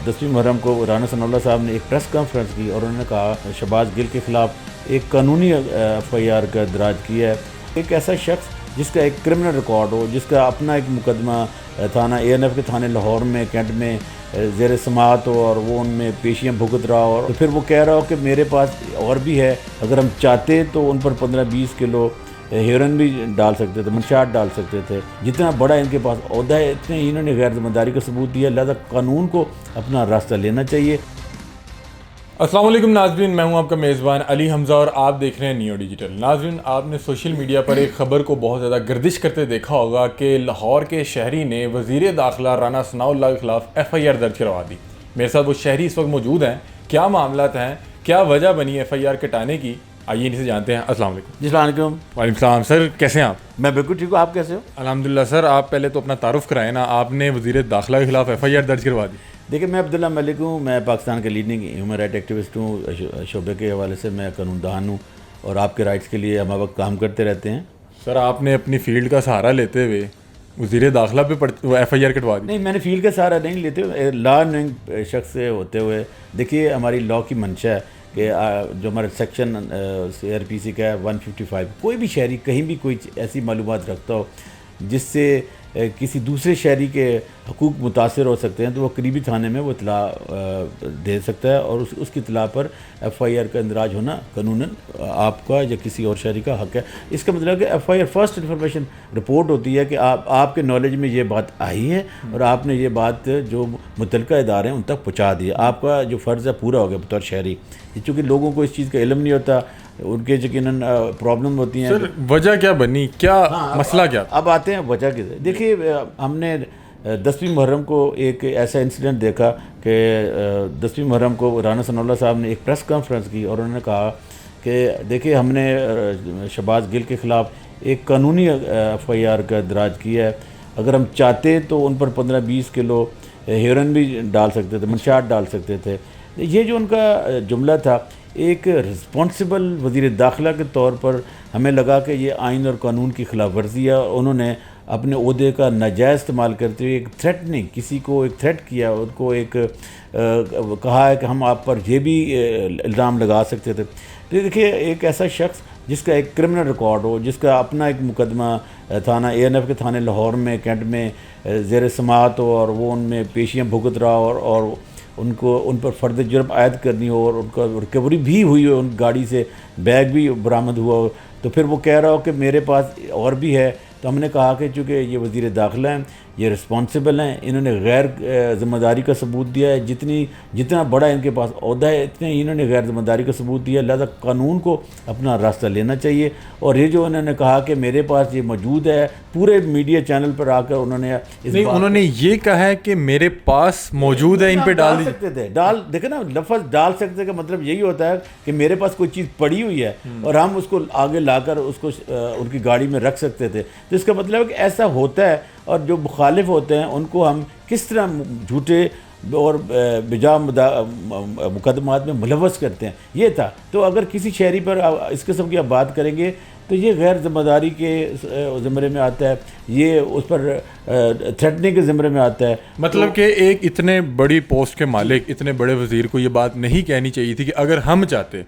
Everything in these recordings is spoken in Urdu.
10ویں محرم کو رانا ثناء اللہ صاحب نے ایک پریس کانفرنس کی اور انہوں نے کہا شہباز گل کے خلاف ایک قانونی FIR کا اندراج کیا ہے. ایک ایسا شخص جس کا ایک کرمنل ریکارڈ ہو، جس کا اپنا ایک مقدمہ تھانہ ANF کے تھانے لاہور میں کینٹ میں زیر سماعت ہو اور وہ ان میں پیشیاں بھگت رہا ہو، تو پھر وہ کہہ رہا ہو کہ میرے پاس اور بھی ہے، اگر ہم چاہتے تو ان پر 15-20 کلو ہیروئن بھی ڈال سکتے تھے، منشیات ڈال سکتے تھے. جتنا بڑا ان کے پاس عہدہ ہے اتنے ہی انہوں نے غیر ذمہ داری کا ثبوت دیا. لہذا قانون کو اپنا راستہ لینا چاہیے. السلام علیکم ناظرین، میں ہوں آپ کا میزبان علی حمزہ اور آپ دیکھ رہے ہیں نیو ڈیجیٹل. ناظرین، آپ نے سوشل میڈیا پر ایک خبر کو بہت زیادہ گردش کرتے دیکھا ہوگا کہ لاہور کے شہری نے وزیر داخلہ رانا ثناء اللہ کے خلاف FIR درج کروا دی. میرے ساتھ وہ شہری اس وقت موجود ہیں. کیا معاملات ہیں، کیا وجہ بنی FIR کٹانے کی، آئیے ان سے جانتے ہیں. السلام علیکم. جی السلام علیکم. وعلیکم السلام. سر کیسے ہیں آپ؟ میں بالکل ٹھیک ہوں، آپ کیسے ہو؟ الحمدللہ. سر آپ پہلے تو اپنا تعارف کرائیں نا، آپ نے وزیر داخلہ کے خلاف FIR درج کروا دی. دیکھیں، میں عبداللہ ملک ہوں، میں پاکستان کے لیڈنگ ہیومن رائٹ ایکٹیوسٹ ہوں. شعبے کے حوالے سے میں قانون دان ہوں اور آپ کے رائٹس کے لیے ہم وقت کام کرتے رہتے ہیں. سر آپ نے اپنی فیلڈ کا سہارا لیتے ہوئے وزیر داخلہ پہ FIR کٹوا دی. نہیں، میں نے فیلڈ کا سہارا نہیں لیتے ہوئے، لا نوئنگ شخص سے ہوتے ہوئے. دیکھیے، ہماری لا کی منشا ہے کہ جو ہمارا سیکشن CRPC کا ہے 155، کوئی بھی شہری کہیں بھی کوئی ایسی معلومات رکھتا ہو جس سے کسی دوسرے شہری کے حقوق متاثر ہو سکتے ہیں تو وہ قریبی تھانے میں وہ اطلاع دے سکتا ہے اور اس کی اطلاع پر FIR کا اندراج ہونا قانوناً آپ کا یا کسی اور شہری کا حق ہے. اس کا مطلب ہے کہ FIR فرسٹ انفارمیشن رپورٹ ہوتی ہے کہ آپ کے نالج میں یہ بات آئی ہے اور آپ نے یہ بات جو متعلقہ ادارے ہیں ان تک پہنچا دی. آپ کا جو فرض ہے پورا ہو گیا بطور شہری. چونکہ لوگوں کو اس چیز کا علم نہیں ہوتا، ان کے یقیناً پرابلم ہوتی ہیں. سر وجہ کیا بنی، کیا مسئلہ کیا؟ اب آتے ہیں وجہ کی. دیکھیے، ہم نے 10ویں محرم کو ایک ایسا انسیڈنٹ دیکھا کہ 10ویں محرم کو رانا ثناء اللہ صاحب نے ایک پریس کانفرنس کی اور انہوں نے کہا کہ دیکھیے ہم نے شہباز گل کے خلاف ایک قانونی FIR کا اندراج کیا ہے. اگر ہم چاہتے تو ان پر 15-20 کلو ہیروئن بھی ڈال سکتے تھے، منشیات ڈال سکتے تھے. یہ جو ان کا جملہ تھا، ایک رسپانسبل وزیر داخلہ کے طور پر ہمیں لگا کہ یہ آئین اور قانون کی خلاف ورزی ہے. انہوں نے اپنے عہدے کا ناجائز استعمال کرتے ہوئے ایک تھریٹنگ، کسی کو ایک تھریٹ کیا، ان کو ایک کہا ہے کہ ہم آپ پر یہ بھی الزام لگا سکتے تھے. تو دیکھیے، ایک ایسا شخص جس کا ایک کرمنل ریکارڈ ہو، جس کا اپنا ایک مقدمہ تھانہ ANF کے تھانے لاہور میں کینٹ میں زیر سماعت ہو اور وہ ان میں پیشیاں بھگت رہا ہو اور ان پر فرد جرم عائد کرنی ہو اور ان کا ریکوری بھی ہوئی ہو، ان گاڑی سے بیگ بھی برآمد ہوا ہو، تو پھر وہ کہہ رہا ہو کہ میرے پاس اور بھی ہے. تو ہم نے کہا کہ چونکہ یہ وزیر داخلہ ہیں، یہ رسپانسبل ہیں، انہوں نے غیر ذمہ داری کا ثبوت دیا ہے. جتنا بڑا ان کے پاس عہدہ ہے اتنے ہی انہوں نے غیر ذمہ داری کا ثبوت دیا. لہذا قانون کو اپنا راستہ لینا چاہیے. اور یہ جو انہوں نے کہا کہ میرے پاس یہ موجود ہے، پورے میڈیا چینل پر آ کر انہوں نے انہوں نے یہ کہا ہے کہ میرے پاس موجود ہے، ان پہ ڈال سکتے تھے. دیکھیں نا، لفظ ڈال سکتے کا مطلب یہی ہوتا ہے کہ میرے پاس کوئی چیز پڑی ہوئی ہے اور ہم اس کو آگے لا کر اس کو ان کی گاڑی میں رکھ سکتے تھے. تو اس کا مطلب ہے کہ ایسا ہوتا ہے اور جو مخالف ہوتے ہیں ان کو ہم کس طرح جھوٹے اور بجا مقدمات میں ملوث کرتے ہیں. یہ تھا. تو اگر کسی شہری پر اس قسم کی آپ بات کریں گے تو یہ غیر ذمہ داری کے زمرے میں آتا ہے، یہ اس پر تھریٹنگ کے زمرے میں آتا ہے. مطلب کہ ایک اتنے بڑی پوسٹ کے مالک، اتنے بڑے وزیر کو یہ بات نہیں کہنی چاہیے تھی کہ اگر ہم چاہتے.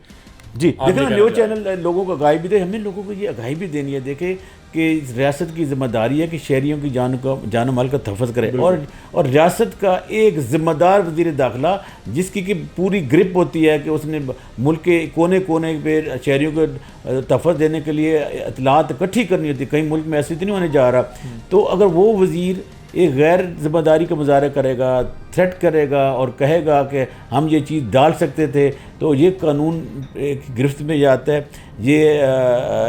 جی دیکھیں، نیو چینل لوگوں کو آگاہی بھی دے، ہمیں لوگوں کو یہ آگاہی بھی دینی ہے. دیکھیں کہ ریاست کی ذمہ داری ہے کہ شہریوں کی جان و مال کا تحفظ کرے اور ریاست کا ایک ذمہ دار وزیر داخلہ جس کی پوری گرپ ہوتی ہے کہ اس نے ملک کے کونے کونے پہ شہریوں کو تحفظ دینے کے لیے اطلاعات اکٹھی کرنی ہوتی ہے. کہیں ملک میں ایسی تو نہیں ہونے جا رہا. تو اگر وہ وزیر ایک غیر ذمہ داری کا مظاہرہ کرے گا، تھریٹ کرے گا اور کہے گا کہ ہم یہ چیز ڈال سکتے تھے، تو یہ قانون ایک گرفت میں جاتا ہے. یہ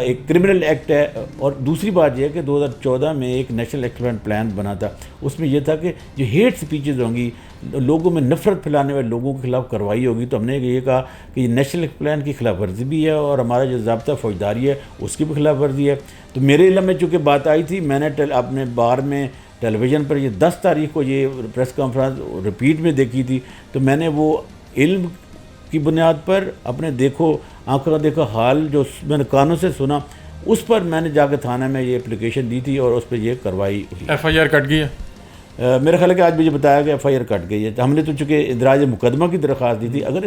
ایک کرمنل ایکٹ ہے. اور دوسری بات یہ ہے کہ 2014 میں ایک نیشنل ایکشن پلان بنا تھا. اس میں یہ تھا کہ جو ہیٹ سپیچز ہوں گی، لوگوں میں نفرت پھیلانے والے لوگوں کے خلاف کارروائی ہوگی. تو ہم نے یہ کہا کہ یہ نیشنل ایکشن پلان کی خلاف ورزی بھی ہے اور ہمارا جو ضابطہ فوجداری ہے اس کی بھی خلاف ورزی ہے. تو میرے علم میں چونکہ بات آئی تھی، میں نے اپنے بار میں ٹیلی ویژن پر یہ 10 تاریخ کو یہ پریس کانفرنس ریپیٹ میں دیکھی تھی. تو میں نے وہ علم کی بنیاد پر اپنے آنکھوں کا دیکھا حال جو میں نے کانوں سے سنا، اس پر میں نے جا کے تھانہ میں یہ اپلیکیشن دی تھی اور اس پہ یہ کارروائی ہوئی. FIR کٹ گئی ہے. میرا خیال ہے کہ آج مجھے بتایا کہ FIR کٹ گئی ہے. ہم نے تو چونکہ اندراج مقدمہ کی درخواست دی تھی. اگر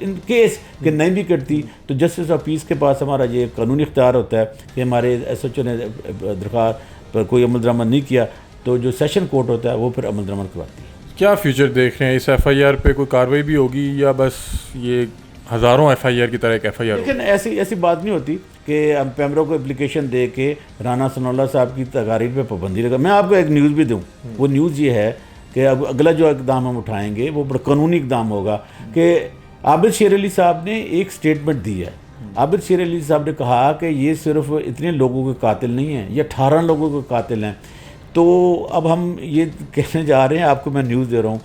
ان کیس کہ نہیں بھی کٹتی تو جسٹس آف پیس کے پاس ہمارا یہ قانونی اختیار ہوتا ہے کہ ہمارے SHO نے درخواست پر کوئی عمل درآمد نہیں کیا تو جو سیشن کورٹ ہوتا ہے وہ پھر عمل درآمد کرواتی ہے. کیا فیوچر دیکھ رہے ہیں؟ اس FIR پہ کوئی کارروائی بھی ہوگی یا بس یہ ہزاروں FIR کی طرح ایک FIR ہوگی؟ لیکن ایسی بات نہیں ہوتی کہ ہم پیمرا کو اپلیکیشن دے کے رانا ثناء اللہ صاحب کی تقاریر پہ پابندی لگا. میں آپ کو ایک نیوز بھی دوں. وہ نیوز یہ ہے کہ اب اگلا جو اقدام ہم اٹھائیں گے وہ بڑا قانونی اقدام ہوگا کہ عابد شیر علی صاحب نے ایک سٹیٹمنٹ دی ہے. عابد شیر علی صاحب نے کہا کہ یہ صرف اتنے لوگوں کے قاتل نہیں ہیں, یہ 18 لوگوں کے قاتل ہیں. تو اب ہم یہ کہنے جا رہے ہیں, آپ کو میں نیوز دے رہا ہوں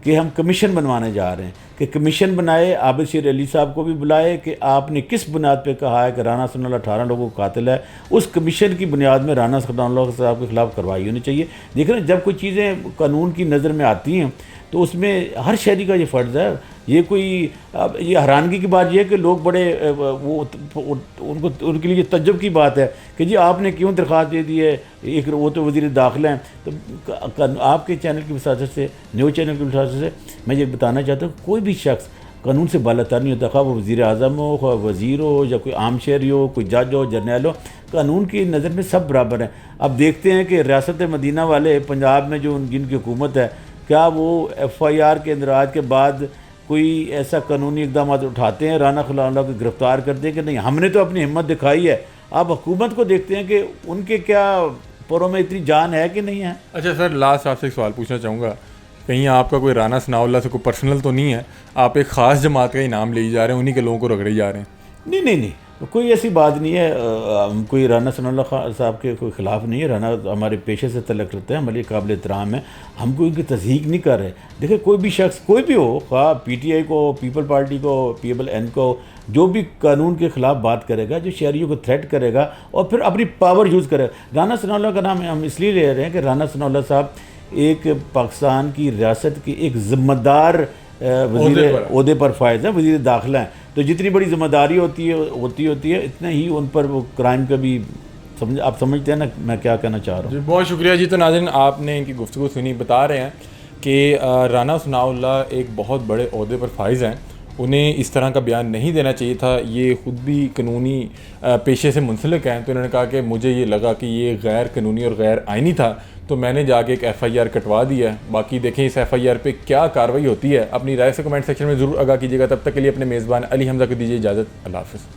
کہ ہم کمیشن بنوانے جا رہے ہیں کہ کمیشن بنائے, عابد شیر علی صاحب کو بھی بلائے کہ آپ نے کس بنیاد پہ کہا ہے کہ رانا ثناء اللہ 18 لوگوں کا قاتل ہے. اس کمیشن کی بنیاد میں رانا ثناء اللہ صاحب کے خلاف کارروائی ہونی چاہیے. دیکھیں جب کوئی چیزیں قانون کی نظر میں آتی ہیں تو اس میں ہر شہری کا یہ فرض ہے. یہ کوئی یہ حیرانگی کی بات یہ ہے کہ لوگ بڑے ان کے لیے تعجب کی بات ہے کہ جی آپ نے کیوں درخواست دے دی ہے, ایک وہ تو وزیر داخلہ ہیں. تو آپ کے چینل کی وساطت سے, نیوز چینل کی وساطت سے میں یہ بتانا چاہتا ہوں کوئی بھی شخص قانون سے بالاتر نہیں ہوتا, خواہ وہ وزیر اعظم ہو, خواہ وزیر ہو, یا کوئی عام شہری ہو, کوئی جج ہو, جرنیل ہو, قانون کی نظر میں سب برابر ہیں. اب دیکھتے ہیں کہ ریاست مدینہ والے پنجاب میں جو جن کی حکومت ہے, کیا وہ FIR کے اندراج کے بعد کوئی ایسا قانونی اقدامات اٹھاتے ہیں رانا ثناء اللہ کو گرفتار کرتے ہیں کہ نہیں؟ ہم نے تو اپنی ہمت دکھائی ہے. آپ حکومت کو دیکھتے ہیں کہ ان کے کیا پروں میں اتنی جان ہے کہ نہیں ہے. اچھا سر, لاسٹ آپ سے ایک سوال پوچھنا چاہوں گا. کہیں آپ کا کوئی رانا ثناء اللہ سے کوئی پرسنل تو نہیں ہے, آپ ایک خاص جماعت کا ہی نام لے جا رہے ہیں, انہی کے لوگوں کو رگڑے جا رہے ہیں؟ نہیں, کوئی ایسی بات نہیں ہے. ہم کوئی رانا ثناء اللہ صاحب کے کوئی خلاف نہیں ہے. رانا ہمارے پیشے سے تعلق رکھتے ہیں, ہمارے قابل احترام ہے, ہم کوئی ان کی تصدیق نہیں کر رہے. دیکھیں کوئی بھی شخص کوئی بھی ہو, خواہ PTI کو, پیپل پارٹی کو, PLN کو, جو بھی قانون کے خلاف بات کرے گا, جو شہریوں کو تھریٹ کرے گا اور پھر اپنی پاور یوز کرے گا. رانا ثناء اللہ کا نام ہم اس لیے لے رہے ہیں کہ رانا ثناء اللہ صاحب ایک پاکستان کی ریاست کی ایک ذمہ دار وزیر عہدے پر فائز ہے, وزیر داخلہ ہیں. تو جتنی بڑی ذمہ داری ہوتی ہے اتنا ہی ان پر وہ کرائم کا بھی آپ سمجھتے ہیں نا میں کیا کہنا چاہ رہا ہوں. جی بہت شکریہ. جی تو ناظرین آپ نے ان کی گفتگو سنی. بتا رہے ہیں کہ رانا ثناء اللہ ایک بہت بڑے عہدے پر فائز ہیں, انہیں اس طرح کا بیان نہیں دینا چاہیے تھا. یہ خود بھی قانونی پیشے سے منسلک ہیں, تو انہوں نے کہا کہ مجھے یہ لگا کہ یہ غیر قانونی اور غیر آئینی تھا, تو میں نے جا کے ایک FIR کٹوا دیا ہے. باقی دیکھیں اس FIR پہ کیا کارروائی ہوتی ہے. اپنی رائے سے کمنٹ سیکشن میں ضرور آگاہ کیجیے گا. تب تک کے لیے اپنے میزبان علی حمزہ کو دیجیے اجازت. اللہ حافظ.